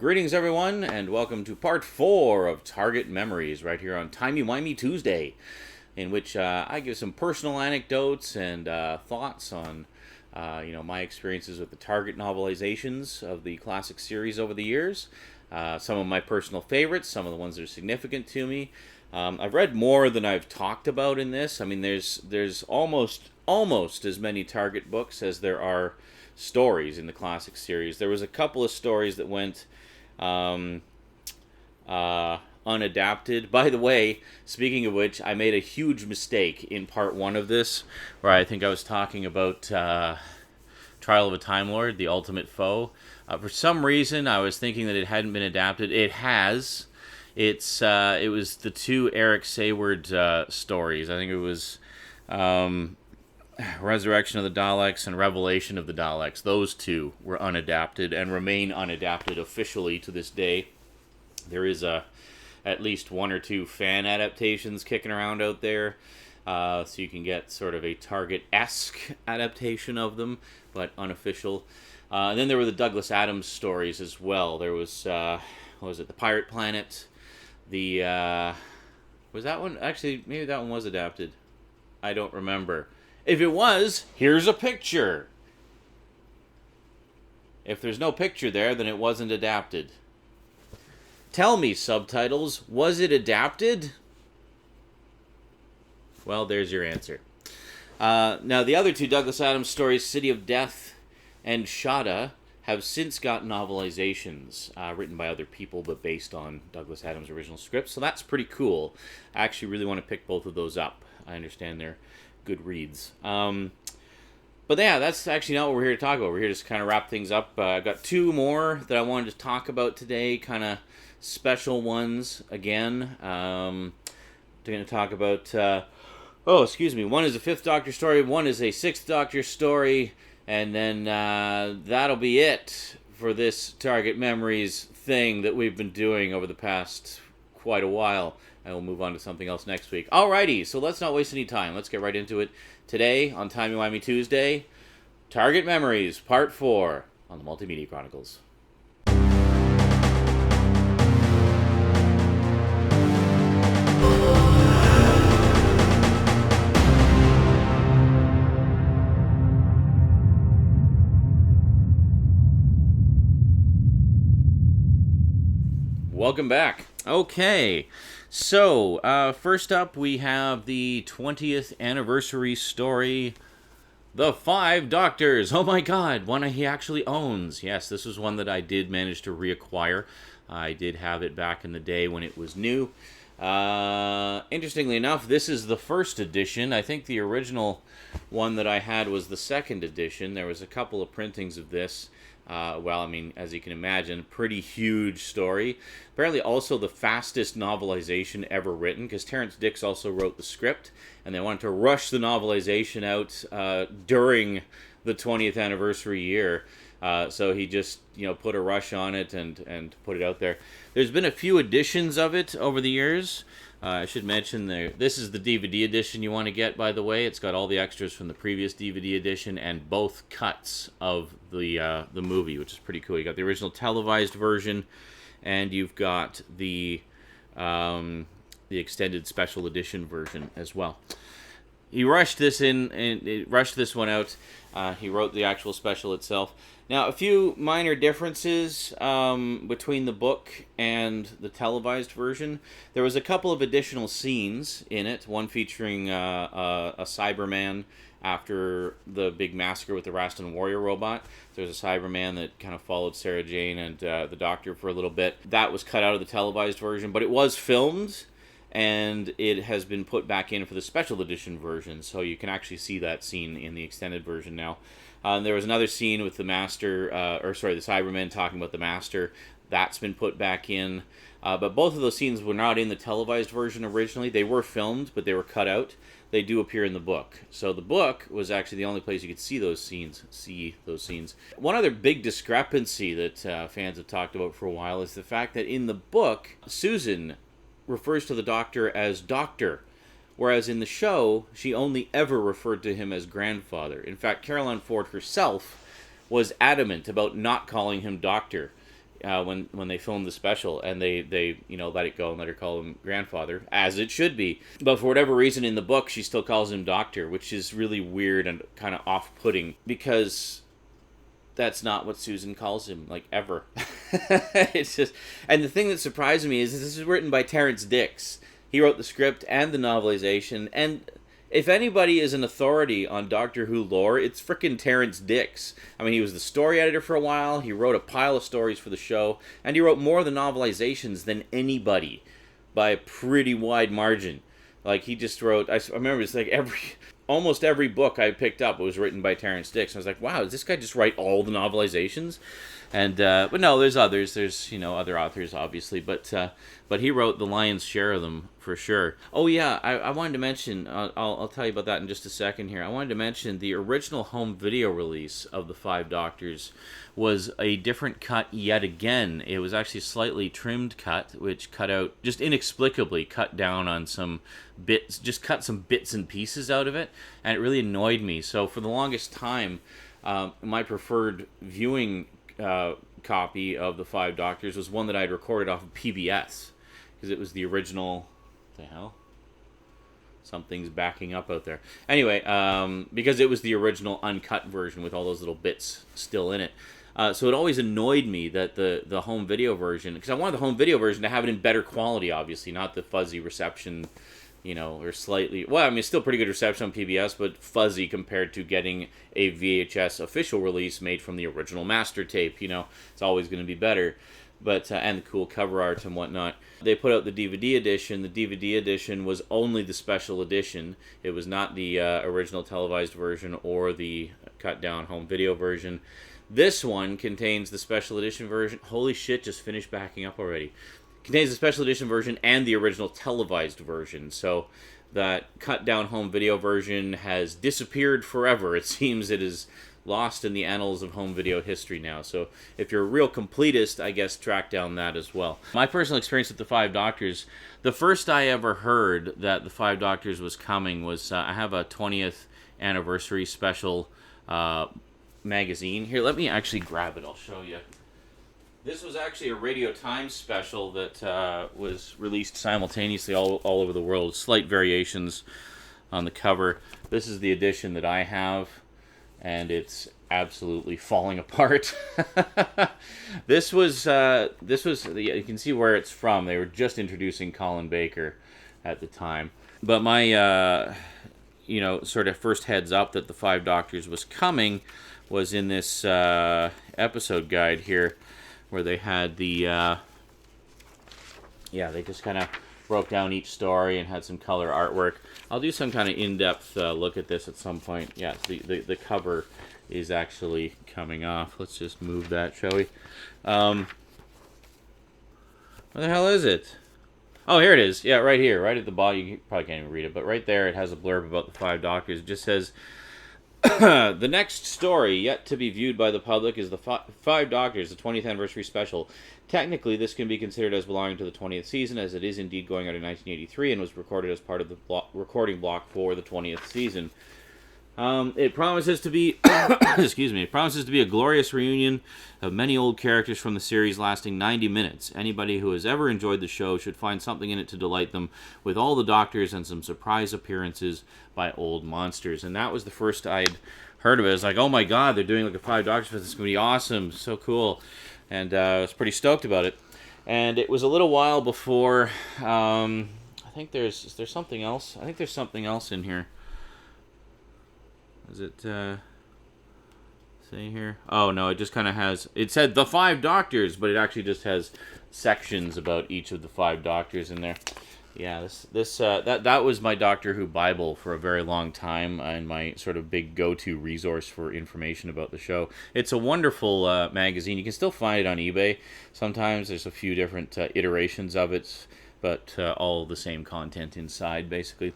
Greetings, everyone, and welcome to part 4 of Target Memories, right here on Timey-Wimey Tuesday, in which I give some personal anecdotes and thoughts on, my experiences with the Target novelizations of the classic series over the years. Some of my personal favorites, some of the ones that are significant to me. I've read more than I've talked about in this. I mean, there's almost as many Target books as there are stories in the classic series. There was a couple of stories that went unadapted. By the way, speaking of which, I made a huge mistake in part 1 of this, where I think I was talking about Trial of a Time Lord, The Ultimate Foe. For some reason, I was thinking that it hadn't been adapted. It has. It was the 2 Eric Sayward stories. I think it was Resurrection of the Daleks and Revelation of the Daleks. Those 2 were unadapted and remain unadapted officially to this day. There is at least 1 or 2 fan adaptations kicking around out there, so you can get sort of a Target-esque adaptation of them, but unofficial. And then there were the Douglas Adams stories as well. There was, what was it, The Pirate Planet? Was that one? Actually, maybe that one was adapted. I don't remember. If it was, here's a picture. If there's no picture there, then it wasn't adapted. Tell me, subtitles, was it adapted? Well, there's your answer. Now, the other 2 Douglas Adams stories, City of Death and Shada, have since got novelizations written by other people, but based on Douglas Adams' original script, so that's pretty cool. I actually really want to pick both of those up. I understand they're good reads. But yeah, that's actually not what we're here to talk about. We're here to just kind of wrap things up. I've got 2 more that I wanted to talk about today, kind of special ones again. We're going to talk about, one is a 5th Doctor story, one is a 6th Doctor story, and then that'll be it for this Target Memories thing that we've been doing over the past quite a while. And we'll move on to something else next week. Alrighty, so let's not waste any time. Let's get right into it. Today, on Timey-Wimey Tuesday, Target Memories, Part 4, on the Multimedia Chronicles. Welcome back. Okay, so first up we have the 20th anniversary story, The 5 Doctors. Oh my god, one he actually owns. Yes, this was one that I did manage to reacquire. I did have it back in the day when it was new. Interestingly enough, this is the 1st edition. I think the original one that I had was the 2nd edition. There was a couple of printings of this. As you can imagine, pretty huge story. Apparently also the fastest novelization ever written, because Terrence Dicks also wrote the script, and they wanted to rush the novelization out during the 20th anniversary year. So he just, put a rush on it and put it out there. There's been a few editions of it over the years. I should mention this is the DVD edition you want to get, by the way. It's got all the extras from the previous DVD edition and both cuts of the movie, which is pretty cool. You got the original televised version, and you've got the extended special edition version as well. He rushed this one out. He wrote the actual special itself. Now, a few minor differences between the book and the televised version. There was a couple of additional scenes in it, one featuring a Cyberman after the big massacre with the Rastan Warrior robot. There's a Cyberman that kind of followed Sarah Jane and the Doctor for a little bit. That was cut out of the televised version, but it was filmed, and it has been put back in for the special edition version, so you can actually see that scene in the extended version now. There was another scene with the Master, the Cybermen talking about the Master. That's been put back in. But both of those scenes were not in the televised version originally. They were filmed, but they were cut out. They do appear in the book. So the book was actually the only place you could see those scenes. One other big discrepancy that fans have talked about for a while is the fact that in the book, Susan refers to the Doctor as Doctor, whereas in the show, she only ever referred to him as grandfather. In fact, Caroline Ford herself was adamant about not calling him Doctor, when they filmed the special, and they let it go and let her call him grandfather, as it should be. But for whatever reason in the book, she still calls him doctor, which is really weird and kind of off-putting, because that's not what Susan calls him, like, ever. It's just, and the thing that surprised me is this is written by Terrence Dicks. He wrote the script and the novelization, and if anybody is an authority on Doctor Who lore, it's frickin' Terrence Dicks. I mean, he was the story editor for a while, he wrote a pile of stories for the show, and he wrote more of the novelizations than anybody, by a pretty wide margin. Like, he just wrote, I remember it's like almost every book I picked up was written by Terrence Dicks. I was like, wow, does this guy just write all the novelizations? And but no, there's others. There's other authors, obviously, but he wrote the lion's share of them for sure. Oh yeah, I wanted to mention. I'll tell you about that in just a second here. I wanted to mention the original home video release of the Five Doctors was a different cut yet again. It was actually a slightly trimmed cut, which cut out, just inexplicably cut down on some bits, just cut some bits and pieces out of it, and it really annoyed me. So for the longest time, my preferred viewing copy of the Five Doctors was one that I'd recorded off of PBS, because it was the original. What the hell? Something's backing up out there. Anyway, because it was the original uncut version with all those little bits still in it. So it always annoyed me that the home video version, because I wanted the home video version to have it in better quality, obviously, not the fuzzy reception, or slightly, well, I mean, it's still pretty good reception on PBS, but fuzzy compared to getting a VHS official release made from the original master tape. It's always going to be better. But and the cool cover art and whatnot. They put out the DVD edition. The DVD edition was only the special edition. It was not the original televised version or the cut down home video version. This one contains the special edition version. Holy shit, just finished backing up already. Contains the special edition version and the original televised version. So that cut down home video version has disappeared forever. It seems it is lost in the annals of home video history now. So if you're a real completist, I guess track down that as well. My personal experience with the Five Doctors, the first I ever heard that the Five Doctors was coming was, I have a 20th anniversary special magazine. Here, let me actually grab it. I'll show you. This was actually a Radio Times special that was released simultaneously all over the world. Slight variations on the cover. This is the edition that I have, and it's absolutely falling apart. This was you can see where it's from. They were just introducing Colin Baker at the time. But my sort of first heads up that the Five Doctors was coming was in this episode guide here, where they had the they just kind of broke down each story and had some color artwork. I'll do some kind of in-depth look at this at some point. Yeah, the cover is actually coming off. Let's just move that, shall we? Where the hell is it? Oh, here it is. Yeah, right here, right at the bottom. You probably can't even read it, but right there it has a blurb about the Five Doctors. It just says, the next story yet to be viewed by the public is the Five Doctors, the 20th anniversary special. Technically, this can be considered as belonging to the 20th season, as it is indeed going out in 1983 and was recorded as part of the recording block for the 20th season. It promises to be, excuse me, it promises to be a glorious reunion of many old characters from the series lasting 90 minutes. Anybody who has ever enjoyed the show should find something in it to delight them, with all the Doctors and some surprise appearances by old monsters. And that was the first I'd heard of it. I was like, oh my god, they're doing like a Five Doctors fest. It's going to be awesome, so cool. And I was pretty stoked about it. And it was a little while before, I think is there something else? I think there's something else in here. Is it, say here? Oh, no, it just kind of has, it said the Five Doctors, but it actually just has sections about each of the Five Doctors in there. Yeah, that was my Doctor Who Bible for a very long time, and my sort of big go-to resource for information about the show. It's a wonderful magazine. You can still find it on eBay. Sometimes there's a few different iterations of it, but all the same content inside, basically.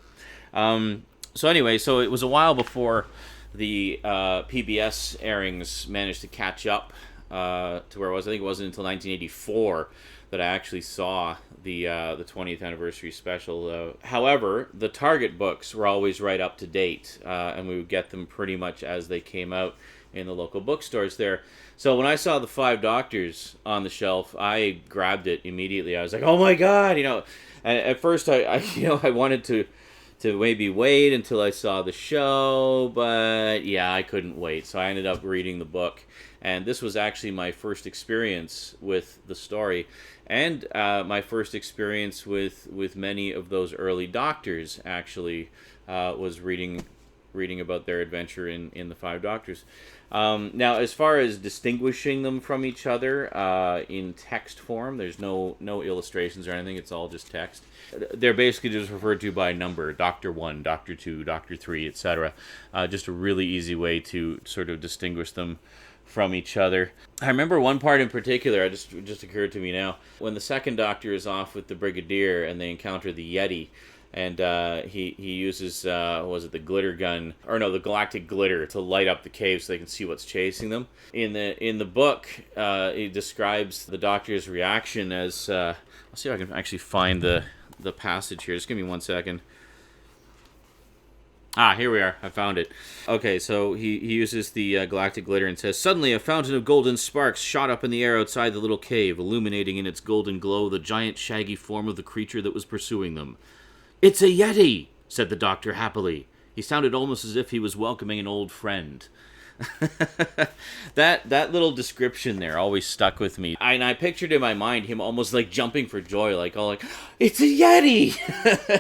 So anyway, so it was a while before the PBS airings managed to catch up to where it was. I think it wasn't until 1984 that I actually saw the 20th anniversary special. However, the Target books were always right up to date, and we would get them pretty much as they came out. in the local bookstores there. So when I saw the Five Doctors on the shelf, I grabbed it immediately. I was like, "Oh my god!" And at first, I wanted to maybe wait until I saw the show, but yeah, I couldn't wait. So I ended up reading the book, and this was actually my first experience with the story, and my first experience with many of those early Doctors. Actually, was reading about their adventure in the Five Doctors. Now, as far as distinguishing them from each other in text form, there's no illustrations or anything. It's all just text. They're basically just referred to by number: Doctor 1, Doctor 2, Doctor 3, etc. Just a really easy way to sort of distinguish them from each other. I remember one part in particular. It just occurred to me now, when the second Doctor is off with the Brigadier and they encounter the Yeti. And he uses was it the glitter gun, or no, the galactic glitter, to light up the cave so they can see what's chasing them. In the book, it describes the Doctor's reaction as I'll see if I can actually find the passage here. Just give me 1 second. Here we are. I found it. Okay, so he uses the galactic glitter and says, "Suddenly a fountain of golden sparks shot up in the air outside the little cave, illuminating in its golden glow the giant shaggy form of the creature that was pursuing them. 'It's a Yeti,' said the Doctor happily. He sounded almost as if he was welcoming an old friend." That little description there always stuck with me. I pictured in my mind him almost like jumping for joy, like "It's a Yeti!"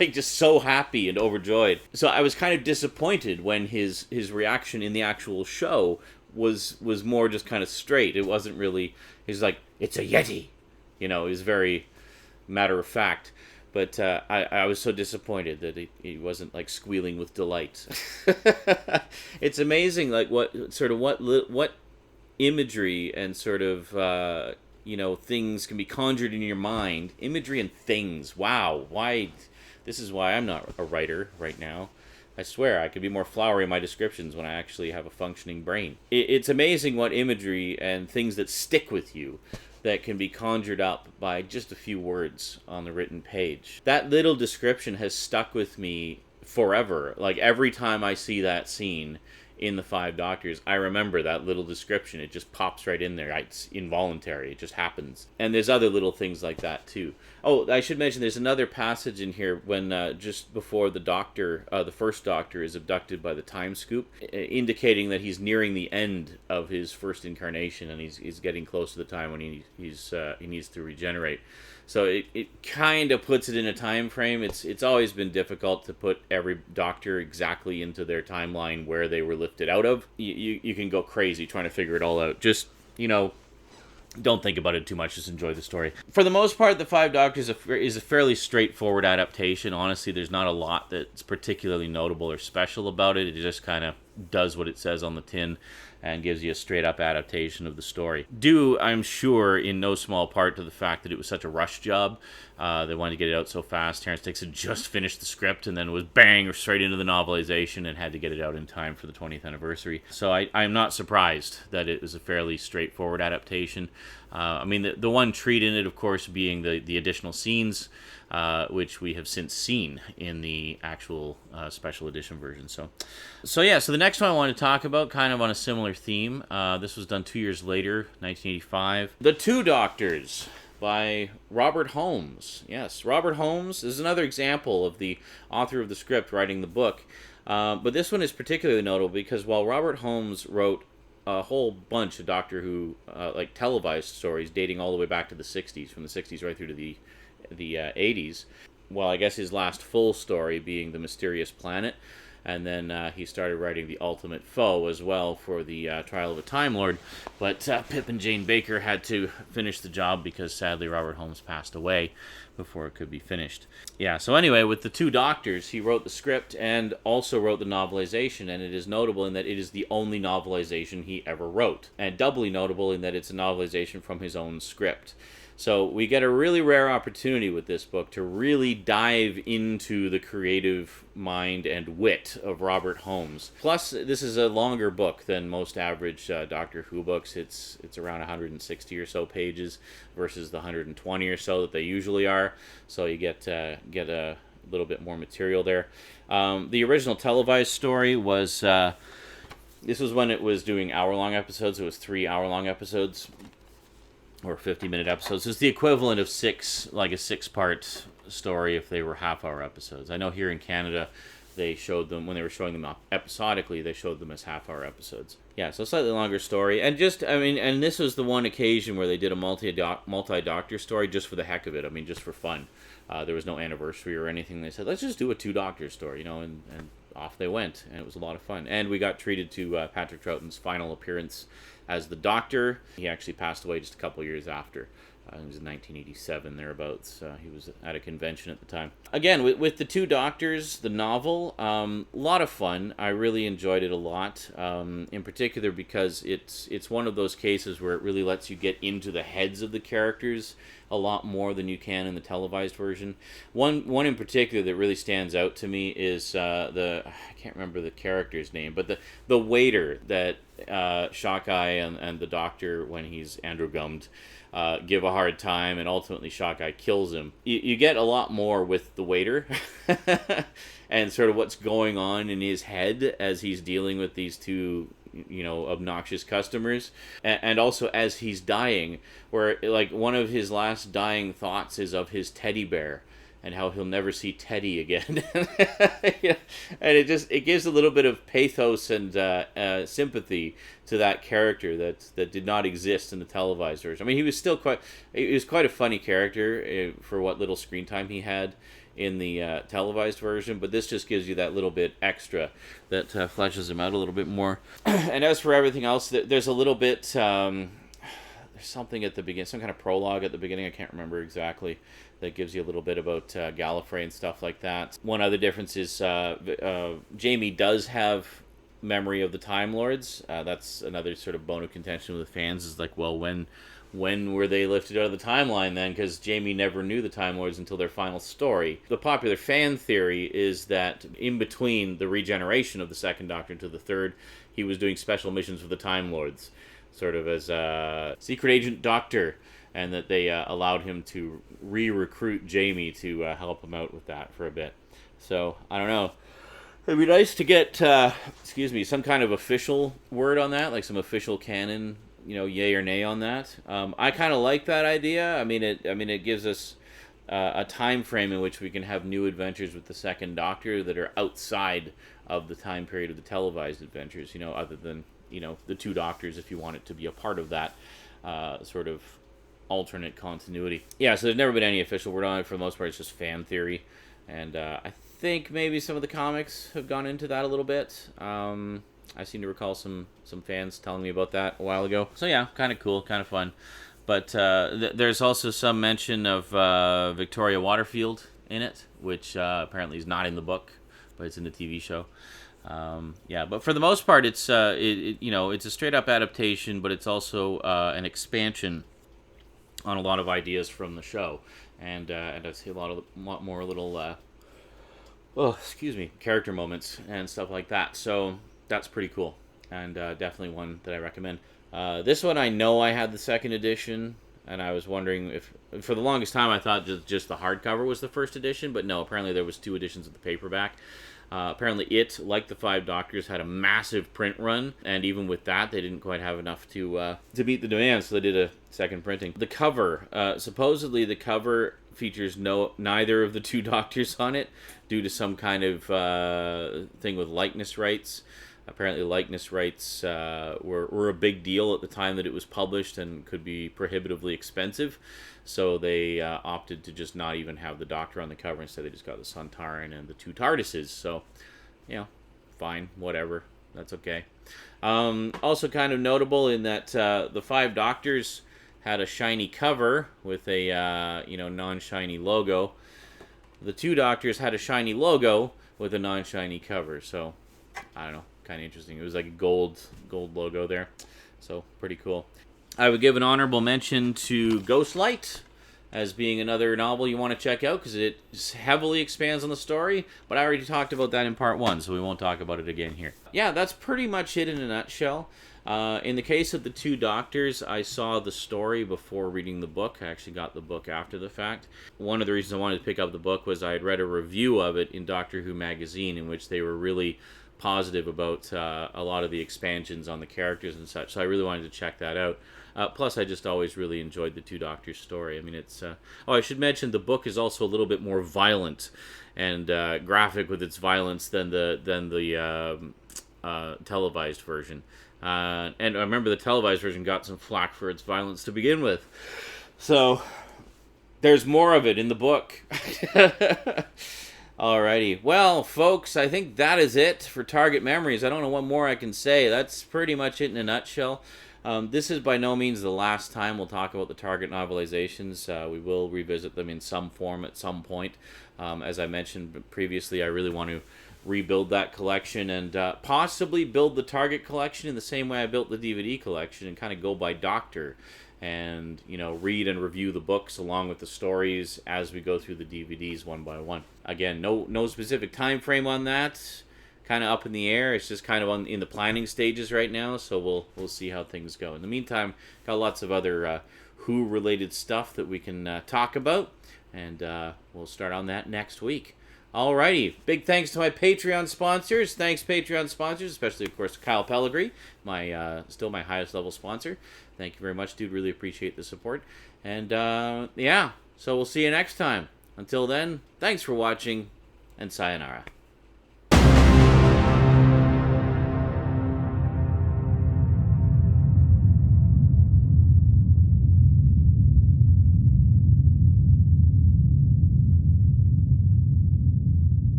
Like just so happy and overjoyed. So I was kind of disappointed when his reaction in the actual show was more just kind of straight. It wasn't really, he's like, "It's a Yeti." It was very matter of fact. But I was so disappointed that he wasn't like squealing with delight. It's amazing, like what imagery and sort of things can be conjured in your mind. Imagery and things. Wow, why? This is why I'm not a writer right now. I swear I could be more flowery in my descriptions when I actually have a functioning brain. It's amazing what imagery and things that stick with you that can be conjured up by just a few words on the written page. That little description has stuck with me forever. Like every time I see that scene in the Five Doctors, I remember that little description. It just pops right in there. It's involuntary. It just happens. And there's other little things like that too. Oh, I should mention there's another passage in here when just before the first Doctor is abducted by the Time Scoop, indicating that he's nearing the end of his first incarnation and he's getting close to the time when he needs to regenerate. So it kind of puts it in a time frame. It's always been difficult to put every Doctor exactly into their timeline where they were lifted out of. You can go crazy trying to figure it all out. Just, don't think about it too much. Just enjoy the story. For the most part, The Five Doctors is a fairly straightforward adaptation. Honestly, there's not a lot that's particularly notable or special about it. It just kind of does what it says on the tin and gives you a straight-up adaptation of the story. Due, I'm sure, in no small part to the fact that it was such a rush job. They wanted to get it out so fast. Terrence Dicks had just finished the script and then was bang, straight into the novelization and had to get it out in time for the 20th anniversary. So I'm not surprised that it was a fairly straightforward adaptation. The one treat in it, of course, being the additional scenes, which we have since seen in the actual special edition version. So the next one I want to talk about, kind of on a similar theme. This was done 2 years later, 1985. The Two Doctors by Robert Holmes. Yes, Robert Holmes is another example of the author of the script writing the book. But this one is particularly notable because while Robert Holmes wrote a whole bunch of Doctor Who televised stories dating all the way back to the 60s, from the 60s right through to the 80s. Well, I guess his last full story being The Mysterious Planet, and then he started writing The Ultimate Foe as well for the Trial of a Time Lord, but Pip and Jane Baker had to finish the job because sadly Robert Holmes passed away before it could be finished. Yeah, so anyway, with The Two Doctors, he wrote the script and also wrote the novelization, and it is notable in that it is the only novelization he ever wrote, and doubly notable in that it's a novelization from his own script. So we get a really rare opportunity with this book to really dive into the creative mind and wit of Robert Holmes. Plus, this is a longer book than most average Doctor Who books. It's around 160 or so pages versus the 120 or so that they usually are. So you get a little bit more material there. The original televised story was This was when it was doing hour-long episodes. It was 3 hour-long episodes, or 50-minute episodes. It's the equivalent of a 6-part story if they were half-hour episodes. I know here in Canada, they showed them, when they were showing them episodically, they showed them as half-hour episodes. Yeah, so slightly longer story. And and this was the one occasion where they did a multi-doctor story just for the heck of it. I mean, just for fun. There was no anniversary or anything. They said, let's just do a 2-doctor story, and off they went. And it was a lot of fun. And we got treated to Patrick Troughton's final appearance as the Doctor. He actually passed away just a couple years after. It was in 1987, thereabouts. He was at a convention at the time. Again, with the 2 Doctors, the novel, a lot of fun. I really enjoyed it a lot, in particular because it's one of those cases where it really lets you get into the heads of the characters a lot more than you can in the televised version. One in particular that really stands out to me is I can't remember the character's name, but the waiter that Shockeye and the Doctor, when he's androgummed, give a hard time, and ultimately Shockeye kills him. You get a lot more with the waiter and sort of what's going on in his head as he's dealing with these 2 obnoxious customers, and also as he's dying, where like one of his last dying thoughts is of his teddy bear and how he'll never see Teddy again. Yeah. And it gives a little bit of pathos and sympathy to that character that did not exist in the televised version. I mean, he was quite a funny character for what little screen time he had in the televised version, but this just gives you that little bit extra that fleshes him out a little bit more. And as for everything else, there's a little bit, there's something at the beginning, some kind of prologue at the beginning, I can't remember exactly, that gives you a little bit about Gallifrey and stuff like that. One other difference is Jamie does have memory of the Time Lords. That's another sort of bone of contention with the fans, is like, well, when were they lifted out of the timeline then? Because Jamie never knew the Time Lords until their final story. The popular fan theory is that in between the regeneration of the 2nd Doctor to the 3rd, he was doing special missions with the Time Lords, sort of as a secret agent doctor, and that they allowed him to re-recruit Jamie to help him out with that for a bit. So, I don't know. It'd be nice to get, some kind of official word on that, like some official canon, yay or nay on that. I kind of like that idea. I mean, it gives us a time frame in which we can have new adventures with the 2nd Doctor that are outside of the time period of the televised adventures, other than, the 2 Doctors, if you want it to be a part of that sort of alternate continuity. Yeah, so there's never been any official word on it. For the most part, it's just fan theory. And I think maybe some of the comics have gone into that a little bit. I seem to recall some fans telling me about that a while ago. So yeah, kind of cool, kind of fun. But there's also some mention of Victoria Waterfield in it, which apparently is not in the book, but it's in the TV show. Yeah, but for the most part, it's it's a straight up adaptation, but it's also an expansion on a lot of ideas from the show, and I see a lot more little character moments and stuff like that. So that's pretty cool, and definitely one that I recommend. This one, I know I had the 2nd edition, and I was wondering if, for the longest time, I thought just the hardcover was the 1st edition, but no, apparently there was 2 editions of the paperback. Apparently it, like the 5 Doctors, had a massive print run, and even with that, they didn't quite have enough to meet the demand, so they did a 2nd printing. The cover, supposedly the cover features neither of the 2 Doctors on it, due to some kind of thing with likeness rights. Apparently likeness rights were a big deal at the time that it was published and could be prohibitively expensive. So they opted to just not even have the Doctor on the cover. Instead, they just got the Sontaran and the 2 TARDISes. So, fine, whatever. That's okay. Also kind of notable in that the 5 Doctors had a shiny cover with a non-shiny logo. The 2 Doctors had a shiny logo with a non-shiny cover. So, I don't know. Kind of interesting. It was like a gold logo there, so pretty cool. I would give an honorable mention to Ghostlight as being another novel you want to check out because it heavily expands on the story, but I already talked about that in part 1, so we won't talk about it again here. Yeah, that's pretty much it in a nutshell. In the case of The Two Doctors, I saw the story before reading the book. I actually got the book after the fact. One of the reasons I wanted to pick up the book was I had read a review of it in Doctor Who magazine in which they were really positive about a lot of the expansions on the characters and such, so I really wanted to check that out. Plus, I just always really enjoyed the Two Doctors story. I mean, it's... I should mention the book is also a little bit more violent and graphic with its violence than the televised version. And I remember the televised version got some flack for its violence to begin with. So, there's more of it in the book. Alrighty. Well, folks, I think that is it for Target Memories. I don't know what more I can say. That's pretty much it in a nutshell. This is by no means the last time we'll talk about the Target novelizations. We will revisit them in some form at some point. As I mentioned previously, I really want to rebuild that collection and possibly build the Target collection in the same way I built the DVD collection and kind of go by doctor and, you know, read and review the books along with the stories as we go through the DVDs one by one. Again, no specific time frame on that. Kind of up in the air. It's just kind of in the planning stages right now, so we'll see how things go. In the meantime, got lots of other Who related stuff that we can talk about, and we'll start on that next week. Alrighty, big thanks to my Patreon sponsors. Thanks, Patreon sponsors, especially of course Kyle Pellegrini, still my highest level sponsor. Thank you very much, dude. Really appreciate the support. And yeah, so we'll see you next time. Until then, thanks for watching, and sayonara.